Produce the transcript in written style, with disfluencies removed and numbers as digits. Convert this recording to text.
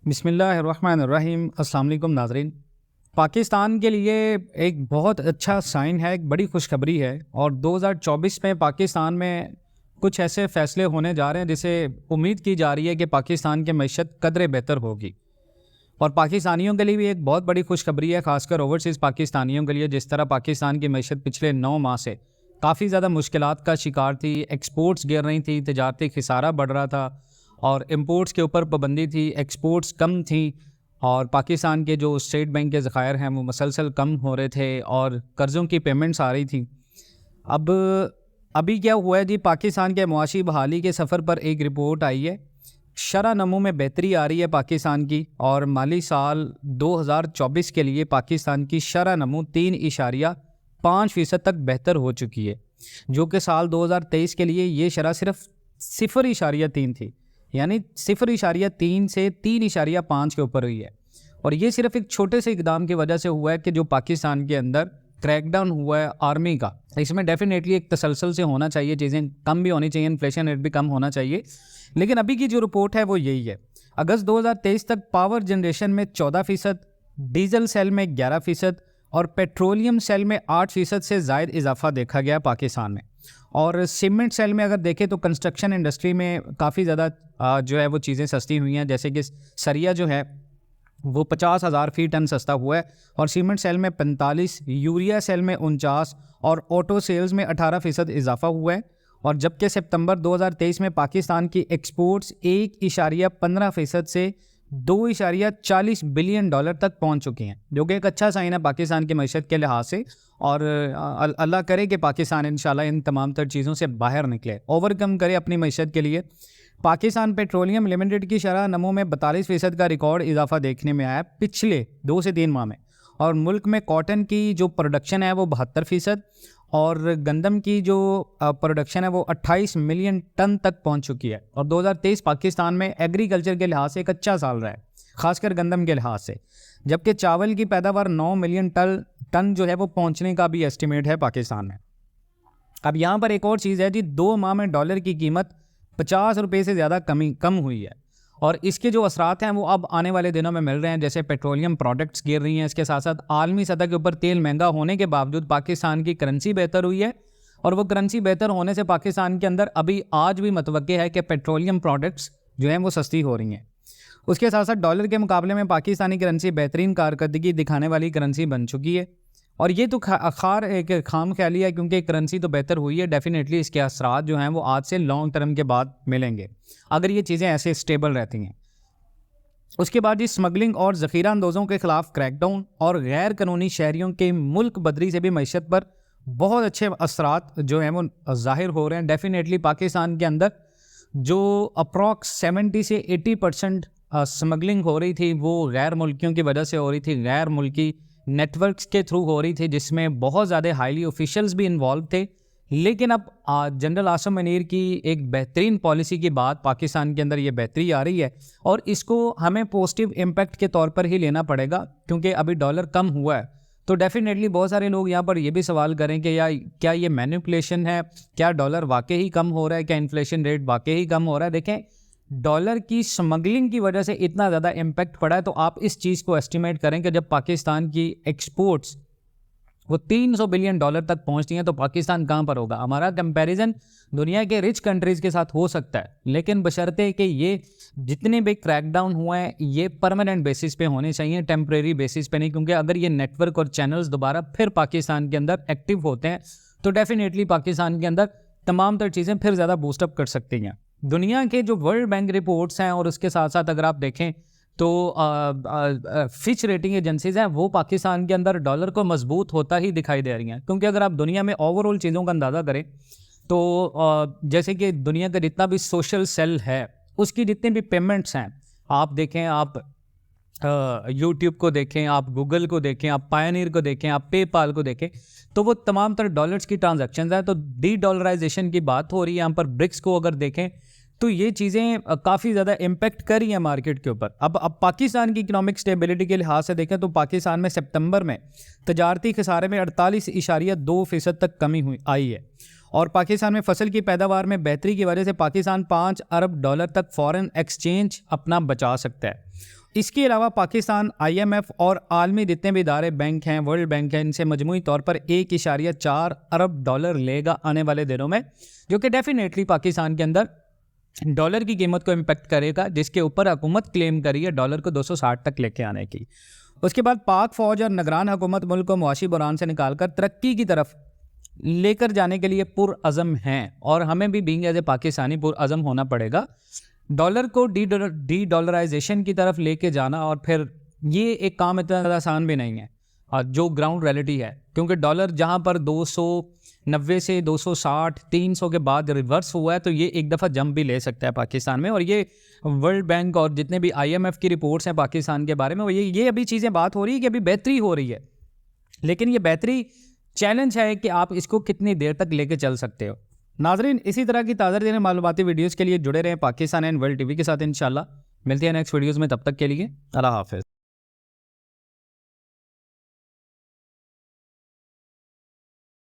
बिस्मिल्लाहिर्रहमानिर्रहीम। अस्सलाम वालेकुम नाज़रीन। पाकिस्तान के लिए एक बहुत अच्छा साइन है, एक बड़ी खुशखबरी है और 2024 में पाकिस्तान में कुछ ऐसे फ़ैसले होने जा रहे हैं जिसे उम्मीद की जा रही है कि पाकिस्तान की मईशत कदरे बेहतर होगी। और पाकिस्तानियों के लिए भी एक बहुत बड़ी खुशखबरी है, ख़ासकर ओवरसीज़ पाकिस्तानियों के लिए। जिस तरह पाकिस्तान की मईशत पिछले 9 माह से काफ़ी ज़्यादा मुश्किलात का शिकार थी, एक्सपोर्ट्स गिर रही थी, तजारती खिसारा बढ़ रहा था और इम्पोर्ट्स के ऊपर पाबंदी थी, एक्सपोर्ट्स कम थी और पाकिस्तान के जो स्टेट बैंक के ज़खायर हैं वो मसलसल कम हो रहे थे और कर्ज़ों की पेमेंट्स आ रही थी। अब अभी क्या हुआ है जी, पाकिस्तान के मुआशी बहाली के सफ़र पर एक रिपोर्ट आई है। शरह नमू में बेहतरी आ रही है पाकिस्तान की और माली साल 2024 के लिए पाकिस्तान की शरह नमू 3.5% तक बेहतर हो चुकी है, जो कि साल 2023 के लिए ये शरह सिर्फ 0.3 थी, यानी 0.3 से 3.5 के ऊपर हुई है। और ये सिर्फ एक छोटे से इकदाम की वजह से हुआ है कि जो पाकिस्तान के अंदर क्रैकडाउन हुआ है आर्मी का। इसमें डेफिनेटली एक तसलसल से होना चाहिए, चीज़ें कम भी होनी चाहिए, इन्फ्लेशन रेट भी कम होना चाहिए। लेकिन अभी की जो रिपोर्ट है वो यही है। अगस्त 2023 तक पावर जनरेशन में 14%, डीजल सेल में 11% और पेट्रोलियम सेल में 8% से ज़ायद इजाफा देखा गया पाकिस्तान में। और सीमेंट सेल में अगर देखें तो कंस्ट्रक्शन इंडस्ट्री में काफ़ी ज़्यादा जो है वो चीज़ें सस्ती हुई हैं, जैसे कि सरिया जो है वो 50,000 फी टन सस्ता हुआ है और सीमेंट सेल में 45, यूरिया सेल में 49 और ऑटो सेल्स में 18% इजाफा हुआ है। और जबकि सितंबर 2023 में पाकिस्तान की एक्सपोर्ट्स 1.15% से 2.40 बिलियन डॉलर तक पहुंच चुकी हैं, जो कि एक अच्छा साइन है पाकिस्तान की मईशत के लिहाज से। और अल्लाह करे कि पाकिस्तान इंशाल्लाह इन तमाम तर चीज़ों से बाहर निकले, ओवरकम करे अपनी मईशत के लिए। पाकिस्तान पेट्रोलियम लिमिटेड की शरह नमो में 42% का रिकॉर्ड इजाफा देखने में आया पिछले 2 से 3 माह में। और मुल्क में कॉटन की जो प्रोडक्शन है वो 72% और गंदम की जो प्रोडक्शन है वो 28 मिलियन टन तक पहुंच चुकी है। और 2023 पाकिस्तान में एग्रीकल्चर के लिहाज से एक अच्छा साल रहा है, खासकर गंदम के लिहाज से। जबकि चावल की पैदावार 9 मिलियन टन जो है वो पहुंचने का भी एस्टिमेट है पाकिस्तान में। अब यहाँ पर एक और चीज़ है जी, 2 माह में डॉलर की कीमत 50 रुपये से ज़्यादा कम हुई है और इसके जो असरात हैं वो अब आने वाले दिनों में मिल रहे हैं। जैसे पेट्रोलियम प्रोडक्ट्स गिर रही हैं, इसके साथ साथ आलमी सतह के ऊपर तेल महंगा होने के बावजूद पाकिस्तान की करेंसी बेहतर हुई है और वो करेंसी बेहतर होने से पाकिस्तान के अंदर अभी आज भी मतवक्के है कि पेट्रोलियम प्रोडक्ट्स जो हैं वो सस्ती हो रही हैं। उसके साथ साथ डॉलर के मुकाबले में पाकिस्तानी करेंसी बेहतरीन कारकर्दगी दिखाने वाली करेंसी बन चुकी है। और ये तो खार एक खाम ख्याली है, क्योंकि करेंसी तो बेहतर हुई है, डेफिनेटली इसके असरात जो हैं वो आज से लॉन्ग टर्म के बाद मिलेंगे अगर ये चीज़ें ऐसे स्टेबल रहती हैं। उसके बाद ये स्मगलिंग और ज़ख़ीरा अंदोज़ों के ख़िलाफ़ क्रैकडाउन और गैर कानूनी शहरियों के मुल्क बदरी से भी मईशत पर बहुत अच्छे असरात जो हैं वो ज़ाहिर हो रहे हैं। डेफिनेटली पाकिस्तान के अंदर जो अप्रॉक्स 70 से 80% स्मगलिंग हो रही थी वो गैर मुल्कियों की वजह से हो रही थी, गैर मुल्की नेटवर्क्स के थ्रू हो रही थी, जिसमें बहुत ज़्यादा हाईली ऑफिशियल्स भी इन्वॉल्व थे। लेकिन अब जनरल आसिम मुनीर की एक बेहतरीन पॉलिसी की बाद पाकिस्तान के अंदर ये बेहतरी आ रही है और इसको हमें पॉजिटिव इम्पैक्ट के तौर पर ही लेना पड़ेगा, क्योंकि अभी डॉलर कम हुआ है। तो डेफिनेटली बहुत सारे लोग यहाँ पर ये भी सवाल करें कि क्या ये मैनिपुलेशन है, क्या डॉलर वाकई ही कम हो रहा है, क्या इन्फ्लेशन रेट वाकई ही कम हो रहा है। देखें, डॉलर की स्मगलिंग की वजह से इतना ज़्यादा इम्पैक्ट पड़ा है, तो आप इस चीज़ को एस्टिमेट करें कि जब पाकिस्तान की एक्सपोर्ट्स वो 300 बिलियन डॉलर तक पहुंचती हैं तो पाकिस्तान कहाँ पर होगा। हमारा कंपैरिजन दुनिया के रिच कंट्रीज़ के साथ हो सकता है, लेकिन बशर्ते कि ये जितने भी क्रैकडाउन हुए हैं ये परमानेंट बेसिस पे होने चाहिए, टेम्परेरी बेसिस पे नहीं। क्योंकि अगर ये नेटवर्क और चैनल्स दोबारा फिर पाकिस्तान के अंदर एक्टिव होते हैं तो डेफिनेटली पाकिस्तान के अंदर तमाम तर चीज़ें फिर ज़्यादा बूस्टअप कर सकती हैं। दुनिया के जो वर्ल्ड बैंक रिपोर्ट्स हैं और उसके साथ साथ अगर आप देखें तो फिच रेटिंग एजेंसीज हैं वो पाकिस्तान के अंदर डॉलर को मजबूत होता ही दिखाई दे रही हैं। क्योंकि अगर आप दुनिया में ओवरऑल चीज़ों का अंदाज़ा करें तो जैसे कि दुनिया का जितना भी सोशल सेल है उसकी जितने भी पेमेंट्स हैं, आप देखें, आप यूट्यूब को देखें, आप गूगल को देखें, आप पायनियर को देखें, आप पेपाल को देखें, तो वो तमाम तरह डॉलर्स की ट्रांजैक्शंस हैं। तो डी डॉलराइजेशन की बात हो रही है यहाँ पर। ब्रिक्स को अगर देखें तो ये चीज़ें काफ़ी ज़्यादा इम्पेक्ट कर रही हैं मार्केट के ऊपर। अब पाकिस्तान की इकोनॉमिक स्टेबिलिटी के लिहाज से देखें तो पाकिस्तान में सितंबर में तजारती खसारे में 48.2% तक कमी आई है और पाकिस्तान में फसल की पैदावार में बेहतरी की वजह से पाकिस्तान $5 अरब तक फॉरेन एक्सचेंज अपना बचा सकता है। इसके अलावा पाकिस्तान IMF और आलमी जितने भी इदारे बैंक हैं, वर्ल्ड बैंक हैं, इनसे मजमूई तौर पर $1.4 अरब लेगा आने वाले दिनों में, जो कि डेफिनेटली पाकिस्तान के अंदर डॉलर की कीमत को इम्पेक्ट करेगा, जिसके ऊपर हुकूमत क्लेम करी है डॉलर को 260 तक लेके आने की। उसके बाद पाक फ़ौज और निगरान हुकूमत मुल्क को मुआशी बुरान से निकालकर तरक्की की तरफ लेकर जाने के लिए पुरअज़म हैं, और हमें भी बीइंग एज ए पाकिस्तानी पुरअज़म होना पड़ेगा। डॉलर को डी डॉलराइजेशन की तरफ लेके जाना, और फिर ये एक काम इतना आसान भी नहीं है जो ग्राउंड रियलिटी है, क्योंकि डॉलर जहाँ पर 290 से 260 300 के बाद रिवर्स हुआ है, तो ये एक दफ़ा जंप भी ले सकता है पाकिस्तान में। और ये वर्ल्ड बैंक और जितने भी IMF की रिपोर्ट्स हैं पाकिस्तान के बारे में, ये अभी चीज़ें बात हो रही है कि अभी बेहतरी हो रही है, लेकिन ये बेहतरी चैलेंज है कि आप इसको कितनी देर तक लेके चल सकते हो। नाजरीन, इसी तरह की ताज़ा तरीन मालूमाती वीडियोज़ के लिए जुड़े रहें पाकिस्तान एंड वर्ल्ड TV के साथ। इंशाल्लाह मिलते हैं नेक्स्ट वीडियोज़ में, तब तक के लिए अल्लाह हाफ़िज़।